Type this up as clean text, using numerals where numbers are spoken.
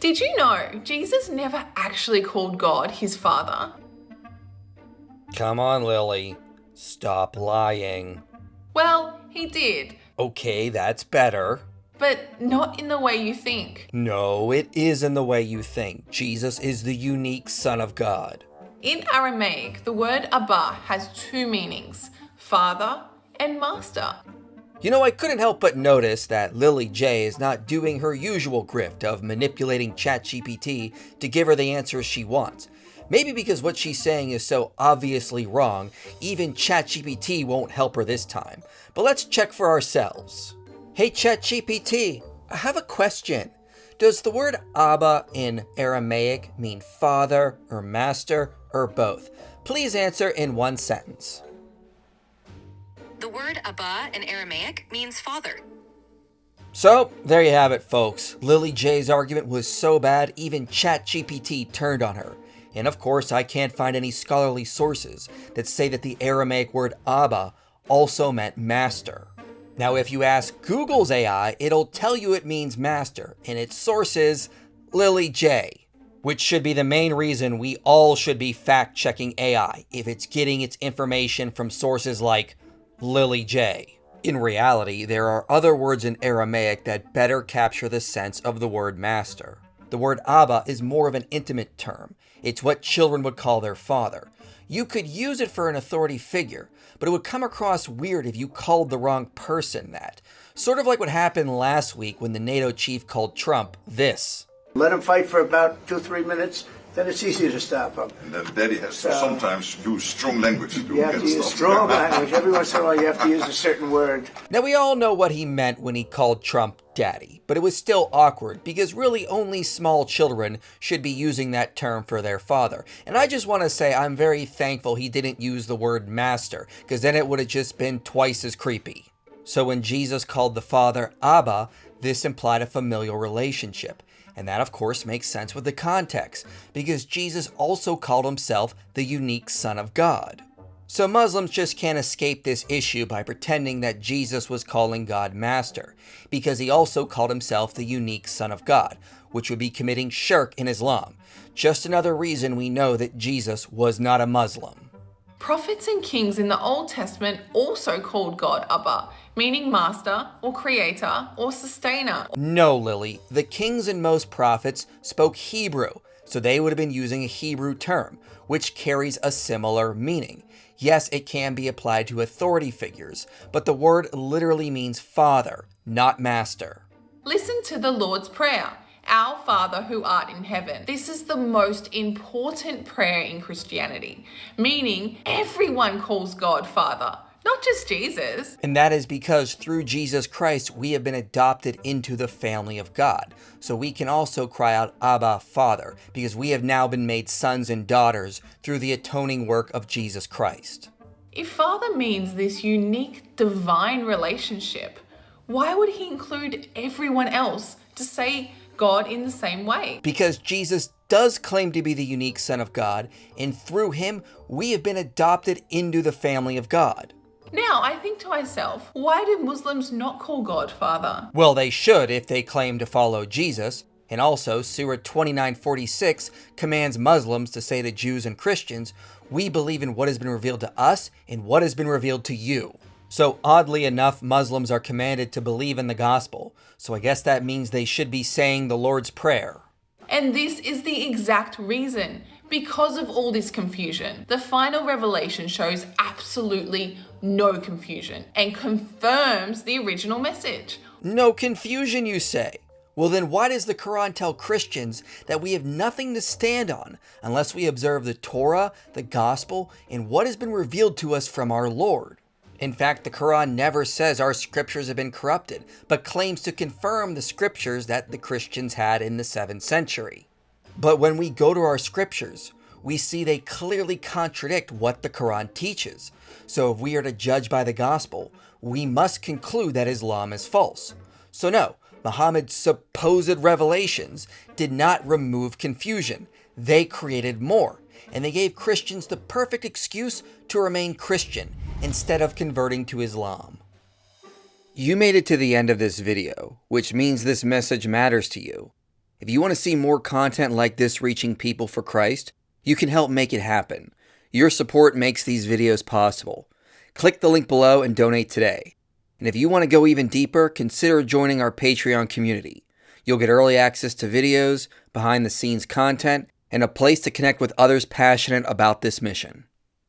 Did you know Jesus never actually called God his Father? Come on, Lily. Stop lying. Well, he did, Okay, that's better. but not in the way you think. No, it is in the way you think. Jesus is the unique Son of God. In Aramaic, the word Abba has two meanings, father and master. You know, I couldn't help but notice that Lily J is not doing her usual grift of manipulating Chat GPT to give her the answers she wants. Maybe because what she's saying is so obviously wrong, even Chat GPT won't help her this time. But let's check for ourselves. Hey Chat GPT, I have a question. Does the word Abba in Aramaic mean father or master or both? Please answer in one sentence. The word Abba in Aramaic means father. So, there you have it, folks. Lily J's argument was so bad, even ChatGPT turned on her. And of course, I can't find any scholarly sources that say that the Aramaic word Abba also meant master. Now, if you ask Google's AI, it'll tell you it means master, and its source is Lily J, which should be the main reason we all should be fact-checking AI if it's getting its information from sources like Lily J. In reality, there are other words in Aramaic that better capture the sense of the word master. The word Abba is more of an intimate term. It's what children would call their father. You could use it for an authority figure, but it would come across weird if you called the wrong person that. Sort of like what happened last week when the NATO chief called Trump this. Let him fight for about 2-3 minutes, then it's easy to stop him. And then Daddy has to sometimes use strong language to You have get to use stuff. strong language. Every once in a while you have to use a certain word. Now we all know what he meant when he called Trump daddy, but it was still awkward because really only small children should be using that term for their father. And I just want to say I'm very thankful he didn't use the word master, because then it would have just been twice as creepy. So when Jesus called the Father Abba, this implied a familial relationship. And that, of course, makes sense with the context, because Jesus also called himself the unique Son of God. So Muslims just can't escape this issue by pretending that Jesus was calling God Master, because he also called himself the unique Son of God, which would be committing shirk in Islam. Just another reason we know that Jesus was not a Muslim. Prophets and kings in the Old Testament also called God Abba, meaning master or creator or sustainer. No, Lily. The kings and most prophets spoke Hebrew, so they would have been using a Hebrew term, which carries a similar meaning. Yes, it can be applied to authority figures, but the word literally means father, not master. Listen to the Lord's Prayer. Our Father who art in heaven. This is the most important prayer in Christianity, meaning everyone calls God Father, not just Jesus. And that is because through Jesus Christ, we have been adopted into the family of God. So we can also cry out, Abba, Father, because we have now been made sons and daughters through the atoning work of Jesus Christ. If Father means this unique divine relationship, why would he include everyone else to say God in the same way? Because Jesus does claim to be the unique Son of God, and through him, we have been adopted into the family of God. Now, I think to myself, why do Muslims not call God Father? Well, they should if they claim to follow Jesus. And also, Surah 29:46 commands Muslims to say to Jews and Christians, we believe in what has been revealed to us and what has been revealed to you. So oddly enough, Muslims are commanded to believe in the gospel. So I guess that means they should be saying the Lord's Prayer. And this is the exact reason. Because of all this confusion, the final revelation shows absolutely no confusion and confirms the original message. No confusion, you say? Well then why does the Quran tell Christians that we have nothing to stand on unless we observe the Torah, the gospel, and what has been revealed to us from our Lord? In fact, the Quran never says our scriptures have been corrupted, but claims to confirm the scriptures that the Christians had in the 7th century. But when we go to our scriptures, we see they clearly contradict what the Quran teaches. So if we are to judge by the gospel, we must conclude that Islam is false. So no, Muhammad's supposed revelations did not remove confusion. They created more, and they gave Christians the perfect excuse to remain Christian instead of converting to Islam. You made it to the end of this video, which means this message matters to you. If you want to see more content like this reaching people for Christ, you can help make it happen. Your support makes these videos possible. Click the link below and donate today. And if you want to go even deeper, consider joining our Patreon community. You'll get early access to videos, behind-the-scenes content, and a place to connect with others passionate about this mission.